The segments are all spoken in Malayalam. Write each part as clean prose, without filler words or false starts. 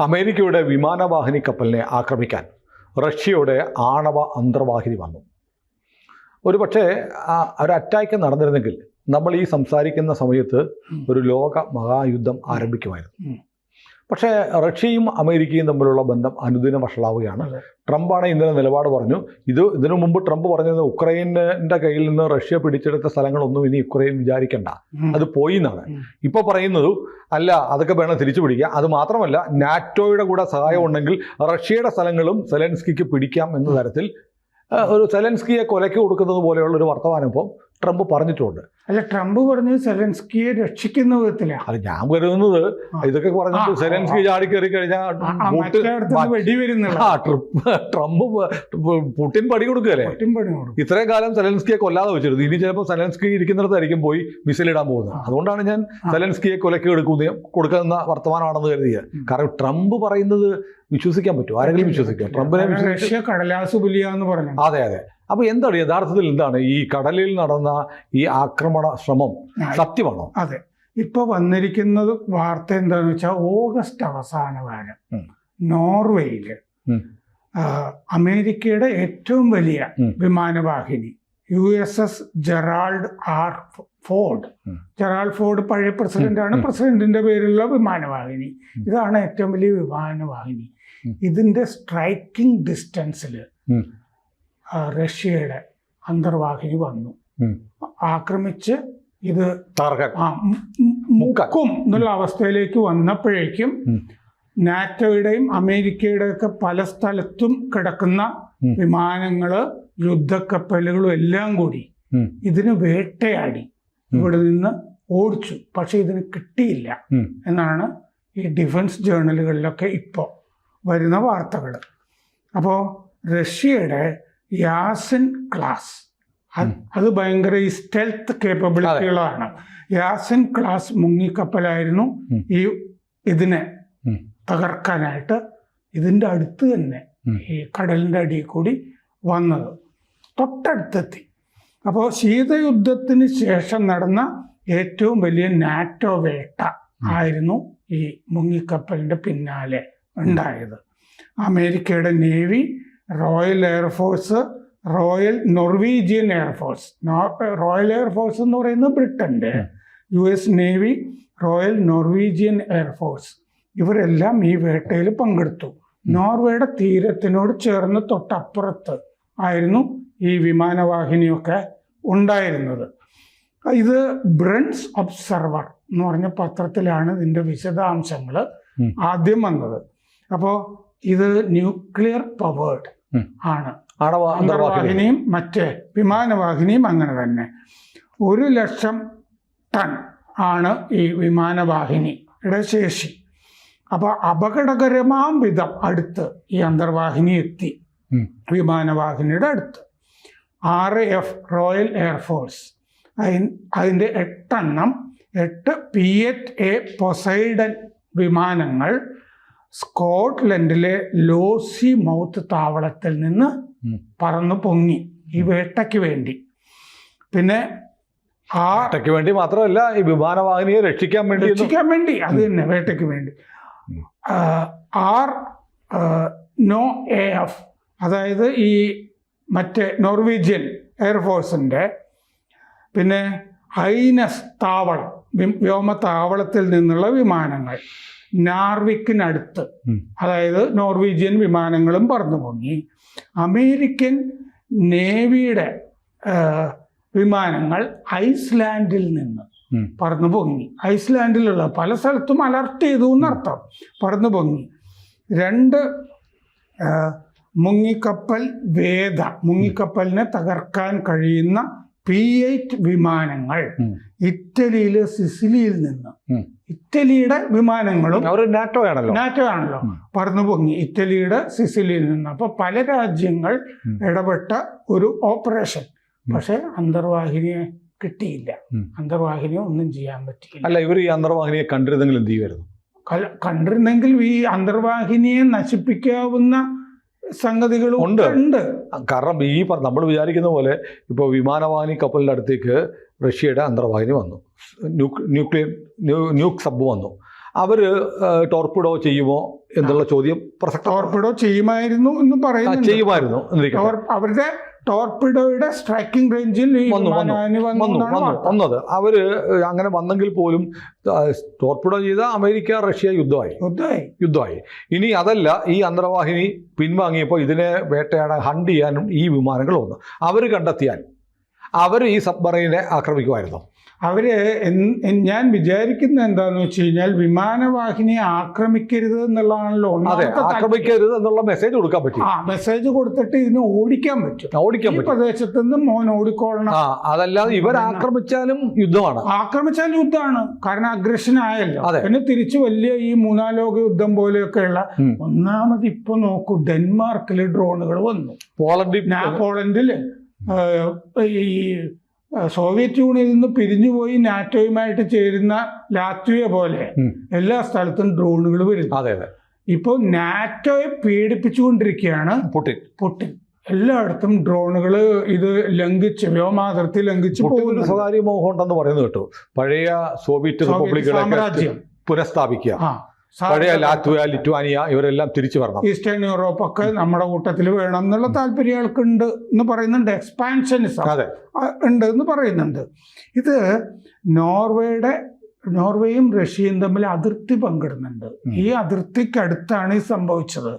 അമേരിക്കയുടെ വിമാനവാഹിനി കപ്പലിനെ ആക്രമിക്കാൻ റഷ്യയുടെ ആണവ അന്തർവാഹിനി വന്നു. ഒരു പക്ഷേ ഒരു അറ്റാക്ക് നടന്നിരുന്നെങ്കിൽ നമ്മൾ ഈ സംസാരിക്കുന്ന സമയത്ത് ഒരു ലോക മഹായുദ്ധം ആരംഭിക്കുമായിരുന്നു. പക്ഷേ റഷ്യയും അമേരിക്കയും തമ്മിലുള്ള ബന്ധം അനുദിനം വഷളാവുകയാണ്. ട്രംപാണ് ഇന്നലെ നിലപാട് പറഞ്ഞു. ഇതിനു മുമ്പ് ട്രംപ് പറഞ്ഞത് ഉക്രൈനിൻ്റെ കയ്യിൽ നിന്ന് റഷ്യ പിടിച്ചെടുത്ത സ്ഥലങ്ങളൊന്നും ഇനി യുക്രൈൻ വിചാരിക്കണ്ട, അത് പോയി എന്നാണ്. ഇപ്പോൾ പറയുന്നത് അല്ല, അതൊക്കെ വേണം തിരിച്ചു പിടിക്കുക. അത് മാത്രമല്ല, നാറ്റോയുടെ കൂടെ സഹായം ഉണ്ടെങ്കിൽ റഷ്യയുടെ സ്ഥലങ്ങളും സെലൻസ്കിക്ക് പിടിക്കാം എന്ന തരത്തിൽ ഒരു സെലൻസ്കിയെ കൊലയ്ക്ക് കൊടുക്കുന്നത് പോലെയുള്ള ഒരു വർത്തമാനം ഇപ്പോൾ ട്രംപ് പറഞ്ഞിട്ടുണ്ട്. അല്ല, ട്രംപ് പറഞ്ഞത് സെലൻസ്കിയെ രക്ഷിക്കുന്ന വിധത്തിലാണ്. അത് ഞാൻ കരുതുന്നത് ഇതൊക്കെ പറഞ്ഞിട്ട് സെലൻസ്കി ചാടിക്കയറി കഴിഞ്ഞാൽ ട്രംപ് പുടിൻ പടി കൊടുക്കുകയല്ലേ. ഇത്രയും കാലം സെലൻസ്കിയെ കൊല്ലാതെ വെച്ചിരുന്നു. ഇനി ചിലപ്പോൾ സെലൻസ്കി ഇരിക്കുന്നിടത്തായിരിക്കും പോയി മിസൈലിടാൻ പോകുന്നത്. അതുകൊണ്ടാണ് ഞാൻ സെലൻസ്കിയെ കൊലയ്ക്ക് കൊടുക്കുന്ന വർത്തമാനമാണെന്ന് കരുതിയത്. കാരണം ട്രംപ് പറയുന്നത് വിശ്വസിക്കാൻ പറ്റും, ആരെങ്കിലും വിശ്വസിക്കാം ട്രംപിനെ? റഷ്യ കടലാസ് പുലിയാന്ന് പറഞ്ഞു. അതെ. അപ്പോൾ എന്താണ് യഥാർത്ഥത്തിൽ എന്താണ് ഈ കടലിൽ നടന്ന ഈ ആക്രമണ ശ്രമം സത്യമാണോ? അതെ, ഇപ്പൊ വന്നിരിക്കുന്നത് വാർത്ത എന്താണെന്ന് വെച്ചാൽ ഓഗസ്റ്റ് അവസാന വാരം നോർവേയില് അമേരിക്കയുടെ ഏറ്റവും വലിയ വിമാനവാഹിനി USS Gerald R Ford. Gerald Ford പഴയ പ്രസിഡന്റാണ്. പ്രസിഡന്റിന്റെ പേരിലുള്ള വിമാനവാഹിനി. ഇതാണ് ഏറ്റവും വലിയ വിമാനവാഹിനി. ഇതിന്റെ സ്ട്രൈക്കിംഗ് ഡിസ്റ്റൻസിൽ റഷ്യയുടെ അന്തർവാഹിനി വന്നു. ആക്രമിച്ച് ഇത് മുക്കും എന്നുള്ള അവസ്ഥയിലേക്ക് വന്നപ്പോഴേക്കും നാറ്റോയുടെയും അമേരിക്കയുടെയും ഒക്കെ പല സ്ഥലത്തും കിടക്കുന്ന വിമാനങ്ങള്, യുദ്ധക്കപ്പലുകളും എല്ലാം കൂടി ഇതിന് വേട്ടയാടി ഇവിടെ നിന്ന് ഓടിച്ചു. പക്ഷെ ഇതിന് കിട്ടിയില്ല എന്നാണ് ഈ ഡിഫൻസ് ജേർണലുകളിലൊക്കെ ഇപ്പോൾ വരുന്ന വാർത്തകൾ. അപ്പോൾ റഷ്യയുടെ യാസിൻ ക്ലാസ്, അത് ഭയങ്കര ഈ സ്റ്റെൽത്ത് കേപ്പബിലിറ്റികളാണ്. യാസിൻ ക്ലാസ് മുങ്ങിക്കപ്പലായിരുന്നു ഇതിനെ തകർക്കാനായിട്ട് ഇതിൻ്റെ അടുത്ത് തന്നെ ഈ കടലിൻ്റെ അടിയിൽ കൂടി വന്നത്, തൊട്ടടുത്തെത്തി. അപ്പോൾ ശീതയുദ്ധത്തിന് ശേഷം നടന്ന ഏറ്റവും വലിയ നാറ്റോ വേട്ട ആയിരുന്നു ഈ മുങ്ങിക്കപ്പലിൻ്റെ പിന്നാലെ ഉണ്ടായത്. അമേരിക്കയുടെ navy, royal air force, royal Norwegian air force. Royal air force എന്ന് പറയുന്നത് ബ്രിട്ടൻ്റെ, US navy, royal Norwegian air force, ഇവരെല്ലാം ഈ വേട്ടയിൽ പങ്കെടുത്തു. നോർവേയുടെ തീരത്തിനോട് ചേർന്ന് തൊട്ടപ്പുറത്ത് ആയിരുന്നു ഈ വിമാനവാഹിനിയൊക്കെ ഉണ്ടായിരുന്നത്. ഇത് ബ്രണ്ട്സ് ഒബ്സർവർ എന്ന് പറഞ്ഞ പത്രത്തിലാണ് ഇതിൻ്റെ വിശദാംശങ്ങൾ ആദ്യം വന്നത്. അപ്പോൾ ഇത് ന്യൂക്ലിയർ പവേർഡ് ആണ്. അന്തർവാഹിനിയും മറ്റേ വിമാനവാഹിനിയും അങ്ങനെ തന്നെ. 1,00,000 ടൺ ആണ് ഈ വിമാനവാഹിനിയുടെ ശേഷി. അപ്പോൾ അപകടകരമാം വിധം അടുത്ത് ഈ അന്തർവാഹിനി എത്തി. വിമാനവാഹിനിയുടെ അടുത്ത് RAF റോയൽ എയർഫോഴ്സ്, അതിൻ്റെ 8 എണ്ണം 8 P-8A പൊസൈഡൻ വിമാനങ്ങൾ സ്കോട്ട്ലൻഡിലെ ലോസി മൗത്ത് താവളത്തിൽ നിന്ന് പറന്നു പൊങ്ങി ഈ വേട്ടയ്ക്ക് വേണ്ടി. പിന്നെ വേട്ടയ്ക്ക് വേണ്ടി മാത്രമല്ല, ഈ വിമാനവാഹിനിയെ രക്ഷിക്കാൻ വേണ്ടി അത് തന്നെ, വേട്ടയ്ക്ക് വേണ്ടി. NOAF, അതായത് ഈ മറ്റേ നോർവീജിയൻ എയർഫോഴ്സിൻ്റെ, പിന്നെ ഐനസ് താവളം, വ്യോമതാവളത്തിൽ നിന്നുള്ള വിമാനങ്ങൾ നാർവിക്കിനടുത്ത്, അതായത് നോർവീജിയൻ വിമാനങ്ങളും പറന്നു പൊങ്ങി. അമേരിക്കൻ നേവിയുടെ വിമാനങ്ങൾ ഐസ്ലാൻഡിൽ നിന്ന് പറന്നു പൊങ്ങി. ഐസ്ലാൻഡിലുള്ള പല സ്ഥലത്തും അലർട്ട് ചെയ്തു എന്നർത്ഥം. പറന്നു പൊങ്ങി 2 മുങ്ങിക്കപ്പൽ മുങ്ങിക്കപ്പലിനെ തകർക്കാൻ കഴിയുന്ന P-8 വിമാനങ്ങൾ ഇറ്റലിയിലെ സിസിലിയിൽ നിന്ന്, ഇറ്റലിയുടെ വിമാനങ്ങളും നാറ്റോ ആണല്ലോ, പറന്നു പൊങ്ങി ഇറ്റലിയുടെ സിസിലിയിൽ നിന്ന്. അപ്പൊ പല രാജ്യങ്ങൾ ഇടപെട്ട ഒരു ഓപ്പറേഷൻ. പക്ഷെ അന്തർവാഹിനിയെ കിട്ടിയില്ല. അന്തർവാഹിനിയെ ഒന്നും ചെയ്യാൻ പറ്റിയില്ല. അല്ല, ഇവർ ഈ അന്തർവാഹിനിയെ കണ്ടിരുന്നെങ്കിൽ എന്ത് ചെയ്യുമായിരുന്നു? കണ്ടിരുന്നെങ്കിൽ ഈ അന്തർവാഹിനിയെ നശിപ്പിക്കാവുന്ന സംഗതികളും ഉണ്ട്. കാരണം ഈ നമ്മൾ വിചാരിക്കുന്ന പോലെ ഇപ്പോൾ വിമാനവാഹിനി കപ്പലിൻ്റെ അടുത്തേക്ക് റഷ്യയുടെ അന്തർവാഹിനി വന്നു, ന്യൂക്ക് സബ് വന്നു. അവർ ടോർപിഡോ ചെയ്യുമോ എന്നുള്ള ചോദ്യം ടോർപിഡോ ചെയ്യുമായിരുന്നു എന്ന് പറയുന്നു. ചെയ്യുമായിരുന്നു അവരുടെ ടോർപിഡോയുടെ സ്ട്രൈക്കിംഗ് റേഞ്ചിൽ വന്നത്. അവര് അങ്ങനെ വന്നെങ്കിൽ പോലും ടോർപിഡോ ചെയ്ത അമേരിക്ക റഷ്യ യുദ്ധമായി. ഇനി അതല്ല, ഈ അന്തർവാഹിനി പിൻവാങ്ങിയപ്പോൾ ഇതിനെ വേട്ടയാടാൻ ഹണ്ട് ചെയ്യാനും ഈ വിമാനങ്ങൾ വന്നു. അവർ കണ്ടെത്തിയാൽ അവർ ഈ സബ്മറൈനെ ആക്രമിക്കുമായിരുന്നു. ഞാൻ വിചാരിക്കുന്നത് എന്താന്ന് വെച്ച് കഴിഞ്ഞാൽ വിമാനവാഹിനിയെ ആക്രമിക്കരുത് എന്നുള്ളതാണല്ലോ. ആക്രമിക്കരുത് എന്നുള്ള മെസ്സേജ് കൊടുക്കാൻ പറ്റും. മെസ്സേജ് കൊടുത്തിട്ട് ഇതിനെ ഓടിക്കാൻ പറ്റും. പ്രദേശത്ത് നിന്ന് മോൻ ഓടിക്കോളണം. അതല്ലാതെ ഇവർ ആക്രമിച്ചാലും യുദ്ധമാണ്. കാരണം അഗ്രഷൻ ആയല്ലോ. പിന്നെ തിരിച്ചു വലിയ ഈ മൂന്നാം ലോക യുദ്ധം പോലെയൊക്കെയുള്ള ഒന്നാമത് ഇപ്പൊ നോക്കൂ, ഡെൻമാർക്കിൽ ഡ്രോണുകൾ വന്നു. പോളണ്ടില് ഈ സോവിയറ്റ് യൂണിയനിൽ നിന്ന് പിരിഞ്ഞുപോയി നാറ്റോയുമായിട്ട് ചേരുന്ന ലാത്വിയ പോലെ എല്ലാ സ്ഥലത്തും ഡ്രോണുകൾ വരുന്നു. ഇപ്പോൾ നാറ്റോയെ പീഡിപ്പിച്ചുകൊണ്ടിരിക്കുകയാണ് പുടിൻ. എല്ലായിടത്തും ഡ്രോണുകൾ ഇത് ലംഘിച്ച്, വ്യോമാതിർത്തി ലംഘിച്ച് പോകുന്നു. സ്വകാര്യ മോഹം ഉണ്ടെന്ന് പറയുന്നത് കേട്ടു. പഴയ സോവിയറ്റ് റിപ്പബ്ലിക്കുകളെ പുനഃസ്ഥാപിക്കുക, പഴയ ലാത്വിയ, ലിറ്റ്വാനിയ ഇവരെല്ലാം തിരിച്ചു വരണം. ഈസ്റ്റേൺ യൂറോപ്പ് ഒക്കെ നമ്മുടെ കൂട്ടത്തിൽ വേണം എന്നുള്ള താല്പര്യങ്ങൾക്ക് ഉണ്ട് എന്ന് പറയുന്നുണ്ട്. എക്സ്പാൻഷനിസം ഉണ്ട് എന്ന് പറയുന്നുണ്ട്. ഇത് നോർവേയും റഷ്യയും തമ്മിൽ അതിർത്തി പങ്കിടുന്നുണ്ട്. ഈ അതിർത്തിക്കടുത്താണ് ഇത് സംഭവിച്ചത്.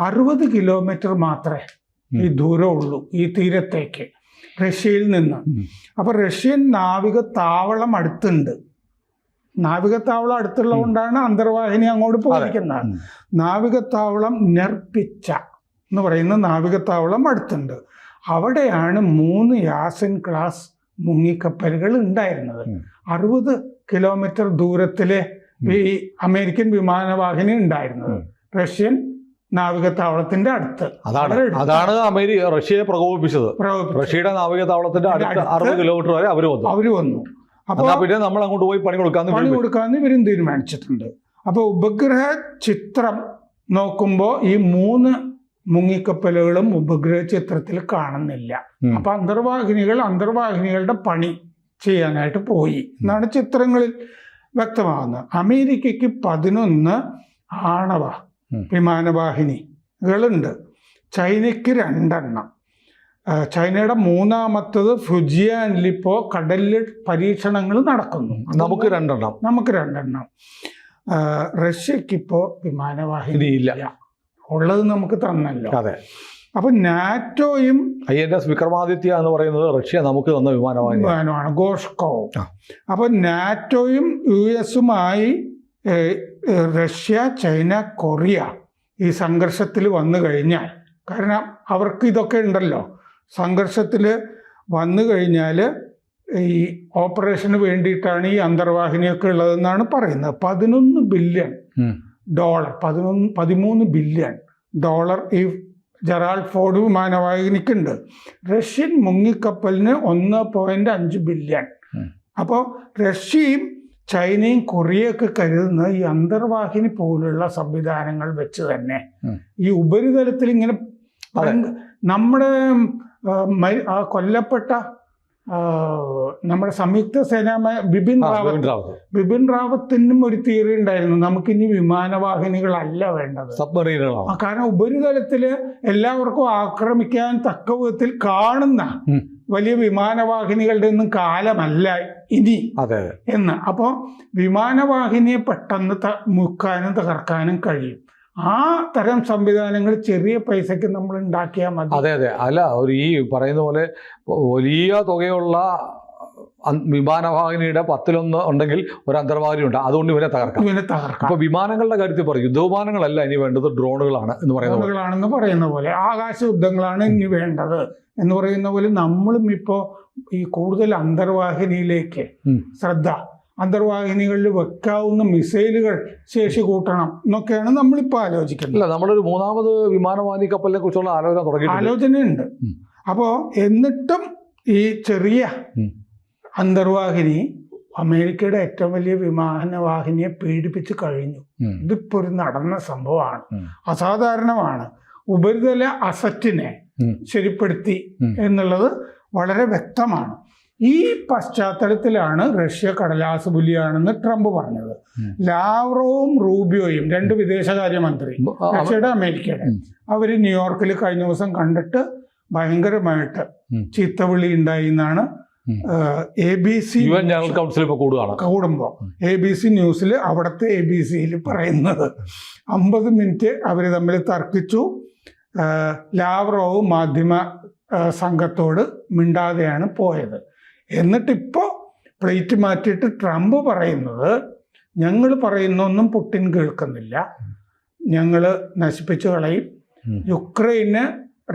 60 കിലോമീറ്റർ മാത്രമേ ഈ ദൂരമുള്ളൂ ഈ തീരത്തേക്ക് റഷ്യയിൽ നിന്ന്. അപ്പൊ റഷ്യൻ നാവിക താവളം അടുത്തുണ്ട്. നാവികത്താവളം അടുത്തുള്ളതുകൊണ്ടാണ് അന്തർവാഹിനി അങ്ങോട്ട് പോയിരിക്കുന്നത്. നാവികത്താവളം നെർപിച്ച എന്ന് പറയുന്ന നാവികത്താവളം അടുത്തുണ്ട്. അവിടെയാണ് 3 യാസിൻ ക്ലാസ് മുങ്ങിക്കപ്പലുകൾ ഉണ്ടായിരുന്നത്. 60 കിലോമീറ്റർ ദൂരത്തിലെ ഈ അമേരിക്കൻ വിമാനവാഹിനി ഉണ്ടായിരുന്നത് റഷ്യൻ നാവികത്താവളത്തിന്റെ അടുത്ത്. അതാണ് റഷ്യയെ പ്രകോപിപ്പിച്ചത്. റഷ്യയുടെ നാവികത്താവളത്തിന്റെ അടുത്ത് 60 കിലോമീറ്റർ വരെ അവര് വന്നു. അപ്പോൾ പിന്നെ നമ്മൾ അങ്ങോട്ട് പോയി പണി കൊടുക്കാന്ന് ഇവരും തീരുമാനിച്ചിട്ടുണ്ട്. അപ്പോൾ ഉപഗ്രഹ ചിത്രം നോക്കുമ്പോൾ ഈ 3 മുങ്ങിക്കപ്പലുകളും ഉപഗ്രഹ ചിത്രത്തിൽ കാണുന്നില്ല. അപ്പൊ അന്തർവാഹിനികളുടെ പണി ചെയ്യാനായിട്ട് പോയി എന്നാണ് ചിത്രങ്ങളിൽ വ്യക്തമാകുന്നത്. അമേരിക്കയ്ക്ക് 11 ആണവ വിമാനവാഹിനികളുണ്ട്. ചൈനയ്ക്ക് 2 ചൈനയുടെ 3ാമത്തത് ഫുജിയാനിലിപ്പോ കടലിൽ പരീക്ഷണങ്ങൾ നടക്കുന്നു. നമുക്ക് 2 റഷ്യക്കിപ്പോ വിമാനവാഹിനി ഇല്ല, ഉള്ളത് നമുക്ക് തന്നല്ലോ. അപ്പൊ നാറ്റോയും INS വിക്രമാദിത്യ എന്ന് പറയുന്നത് റഷ്യ നമുക്ക് തന്ന വിമാനമാണ്, ഗോഷ്കോവ്. അപ്പൊ നാറ്റോയും US-ഉമായി റഷ്യ, ചൈന, കൊറിയ ഈ സംഘർഷത്തിൽ വന്നു കഴിഞ്ഞാൽ, കാരണം അവർക്ക് ഇതൊക്കെ ഉണ്ടല്ലോ, സംഘർഷത്തിൽ വന്നു കഴിഞ്ഞാൽ ഈ ഓപ്പറേഷന് വേണ്ടിയിട്ടാണ് ഈ അന്തർവാഹിനിയൊക്കെ ഉള്ളതെന്നാണ് പറയുന്നത്. $11 ബില്യൺ 13 ബില്യൺ ഈ ജെറാൾഡ് ഫോർഡ് വിമാനവാഹിനിക്കുണ്ട്. റഷ്യൻ മുങ്ങിക്കപ്പലിന് 1.5 ബില്യൺ. അപ്പോൾ റഷ്യയും ചൈനയും കൊറിയയൊക്കെ കരുതുന്ന ഈ അന്തർവാഹിനി പോലുള്ള സംവിധാനങ്ങൾ വെച്ച് തന്നെ ഈ ഉപരിതലത്തിൽ ഇങ്ങനെ നമ്മുടെ കൊല്ലപ്പെട്ട നമ്മുടെ സംയുക്ത സേനാമായ ബിപിൻ റാവത്തിനും ഒരു തിയറി ഉണ്ടായിരുന്നു, നമുക്കിനി വിമാനവാഹിനികളല്ല വേണ്ടത്, സബ്മറീനുകളാണ്. കാരണം ഉപരിതലത്തില് എല്ലാവർക്കും ആക്രമിക്കാൻ തക്ക വിധത്തിൽ കാണുന്ന വലിയ വിമാനവാഹിനികളുടെ ഒന്നും കാലമല്ല ഇനി എന്ന്. അപ്പോൾ വിമാനവാഹിനിയെ പെട്ടെന്ന് മുക്കാനും തകർക്കാനും കഴിയും. ആ തരം സംവിധാനങ്ങൾ ചെറിയ പൈസക്ക് നമ്മൾ ഉണ്ടാക്കിയാൽ മതി. അല്ല, ഈ പറയുന്ന പോലെ വലിയ തുകയുള്ള വിമാനവാഹിനിയുടെ 10-1 ഉണ്ടെങ്കിൽ ഒരു അന്തർവാഹിനി ഉണ്ട്, അതുകൊണ്ട് ഇവനെ തകർക്കാം. അപ്പൊ വിമാനങ്ങളുടെ കാര്യത്തിൽ പറയും, യുദ്ധവിമാനങ്ങളല്ല ഇനി വേണ്ടത്, ഡ്രോണുകളാണ് എന്ന് പറയുന്ന പോലെ, ആകാശ യുദ്ധങ്ങളാണ് ഇനി വേണ്ടത് എന്ന് പറയുന്ന പോലെ നമ്മളും ഇപ്പോൾ ഈ കൂടുതൽ അന്തർവാഹിനിയിലേക്ക് ശ്രദ്ധ, അന്തർവാഹിനികളിൽ വെക്കാവുന്ന മിസൈലുകൾ ശേഷി കൂട്ടണം എന്നൊക്കെയാണ് നമ്മളിപ്പോൾ ആലോചിക്കുന്നത്. നമ്മളൊരു 3ാമത് വിമാനവാഹിനി കപ്പലിനെ കുറിച്ചുള്ള ആലോചനയുണ്ട്. അപ്പോൾ എന്നിട്ടും ഈ ചെറിയ അന്തർവാഹിനി അമേരിക്കയുടെ ഏറ്റവും വലിയ വിമാനവാഹിനിയെ പീഡിപ്പിച്ച് കഴിഞ്ഞു. ഇതിപ്പോൾ ഒരു നടന്ന സംഭവമാണ്, അസാധാരണമാണ്. ഉപരിതല അസറ്റിനെ ശരിപ്പെടുത്തി എന്നുള്ളത് വളരെ വ്യക്തമാണ്. ഈ പശ്ചാത്തലത്തിലാണ് റഷ്യ കടലാസ് പുലിയാണെന്ന് ട്രംപ് പറഞ്ഞത്. ലാവ്റോവും റൂബിയോയും, രണ്ട് വിദേശകാര്യമന്ത്രി റഷ്യയുടെ അമേരിക്കയുടെ, അവർ ന്യൂയോർക്കിൽ കഴിഞ്ഞ ദിവസം കണ്ടിട്ട് ഭയങ്കരമായിട്ട് ചീത്തവിളി ഉണ്ടായി എന്നാണ് ABC ജനറൽ കൗൺസിൽ ഇപ്പോൾ കൂടുമ്പോൾ ABC ന്യൂസിൽ, അവിടുത്തെ ABCയിൽ പറയുന്നത്. 50 മിനിറ്റ് അവർ തമ്മിൽ തർക്കിച്ചു. ലാവ്റോവ് മാധ്യമ സംഘത്തോട് മിണ്ടാതെയാണ് പോയത്. എന്നിട്ടിപ്പോൾ പ്ലേറ്റ് മാറ്റിയിട്ട് ട്രംപ് പറയുന്നത്, ഞങ്ങൾ പറയുന്നൊന്നും പുടിൻ കേൾക്കുന്നില്ല, ഞങ്ങൾ നശിപ്പിച്ചു കളയും, യുക്രൈന്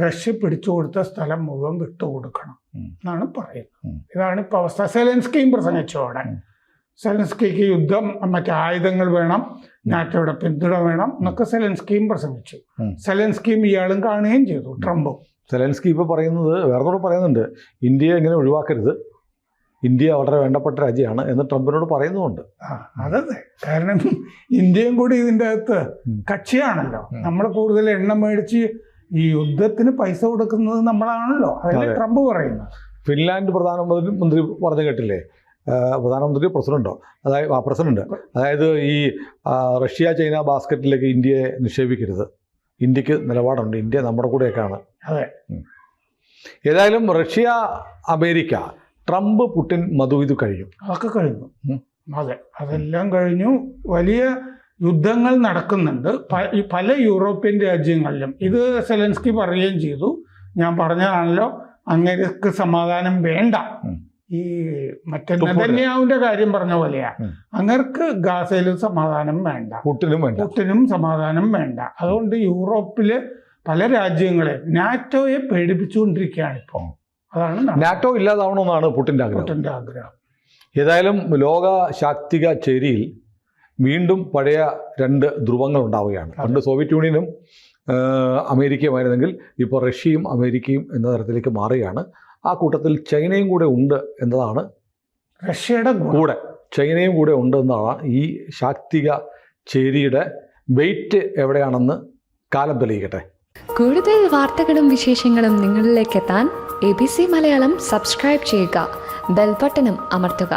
റഷ്യ പിടിച്ചു കൊടുത്ത സ്ഥലം മുഴുവൻ വിട്ടുകൊടുക്കണം എന്നാണ് പറയുന്നത്. ഇതാണ് ഇപ്പോൾ അവസ്ഥ. സെലൻസ്കിയും പ്രസംഗിച്ചോടെ സെലൻസ്കിക്ക് യുദ്ധം, മറ്റേ ആയുധങ്ങൾ വേണം, നാറ്റോയുടെ പിന്തുണ വേണം എന്നൊക്കെ സെലൻസ്കിയും പ്രസംഗിച്ചു. സെലൻസ്കിയും ഇയാളും കാണുകയും ചെയ്തു, ട്രംപും. സെലൻസ്കി ഇപ്പോൾ പറയുന്നത്, വേറെ പറയുന്നുണ്ട്, ഇന്ത്യയെ ഇങ്ങനെ ഒഴിവാക്കരുത്, ഇന്ത്യ വളരെ വേണ്ടപ്പെട്ട രാജ്യമാണ് എന്ന് ട്രംപിനോട് പറയുന്നുമുണ്ട്. അതെ, കാരണം ഇന്ത്യയും കൂടി ഇതിൻ്റെ അകത്ത് കക്ഷിയാണല്ലോ. നമ്മൾ കൂടുതൽ എണ്ണ മേടിച്ച് ഈ യുദ്ധത്തിന് പൈസ കൊടുക്കുന്നത് നമ്മളാണല്ലോ, അതല്ലേ ട്രംപ് പറയുന്നത്. ഫിൻലാൻഡ് പ്രധാനമന്ത്രി പറഞ്ഞു കേട്ടില്ലേ, പ്രസിഡന്റ്, അതായത് ഈ റഷ്യ ചൈന ബാസ്ക്കറ്റിലേക്ക് ഇന്ത്യയെ നിക്ഷേപിക്കരുത്, ഇന്ത്യക്ക് നിലപാടുണ്ട്, ഇന്ത്യ നമ്മുടെ കൂടെയൊക്കെയാണ്. അതെ. ഏതായാലും റഷ്യ, അമേരിക്ക, ട്രംപ്, പുടിൻ, മധു, ഇത് കഴിഞ്ഞു, അതൊക്കെ കഴിഞ്ഞു. അതെ, അതെല്ലാം കഴിഞ്ഞു. വലിയ യുദ്ധങ്ങൾ നടക്കുന്നുണ്ട് പല യൂറോപ്യൻ രാജ്യങ്ങളിലും. ഇത് സെലൻസ്കി പറയുകയും ചെയ്തു, ഞാൻ പറഞ്ഞതാണല്ലോ, അങ്ങേർക്ക് സമാധാനം വേണ്ട. ഈ മറ്റേ നെതന്യാഹുവിന്റെ കാര്യം പറഞ്ഞ പോലെയാ, അങ്ങേർക്ക് ഗാസയിലും സമാധാനം വേണ്ട, പുടിനും സമാധാനം വേണ്ട. അതുകൊണ്ട് യൂറോപ്പിലെ പല രാജ്യങ്ങളെ നാറ്റോയെ പേടിപ്പിച്ചുകൊണ്ടിരിക്കുകയാണ് ഇപ്പോൾ. അതാണ് നാറ്റോ ഇല്ലാതാവണമെന്നാണ് പുടിൻ്റെ ആഗ്രഹം. ഏതായാലും ലോക ശാക്തിക ചേരിയിൽ വീണ്ടും പഴയ രണ്ട് ധ്രുവങ്ങൾ ഉണ്ടാവുകയാണ്. പണ്ട് സോവിയറ്റ് യൂണിയനും അമേരിക്കയുമായിരുന്നെങ്കിൽ ഇപ്പോൾ റഷ്യയും അമേരിക്കയും എന്ന തരത്തിലേക്ക് മാറുകയാണ്. ആ കൂട്ടത്തിൽ ചൈനയും കൂടെ ഉണ്ട് എന്നതാണ്, റഷ്യയുടെ കൂടെ ചൈനയും കൂടെ ഉണ്ട് എന്നതാണ് ഈ ശാക്തിക ചേരിയുടെ വെയിറ്റ് എവിടെയാണെന്ന് കാലം തെളിയിക്കട്ടെ. കൂടുതൽ വാർത്തകളും വിശേഷങ്ങളും നിങ്ങളിലേക്ക് എത്താൻ ABC മലയാളം സബ്സ്ക്രൈബ് ചെയ്യുക, ബെൽ ബട്ടണും അമർത്തുക.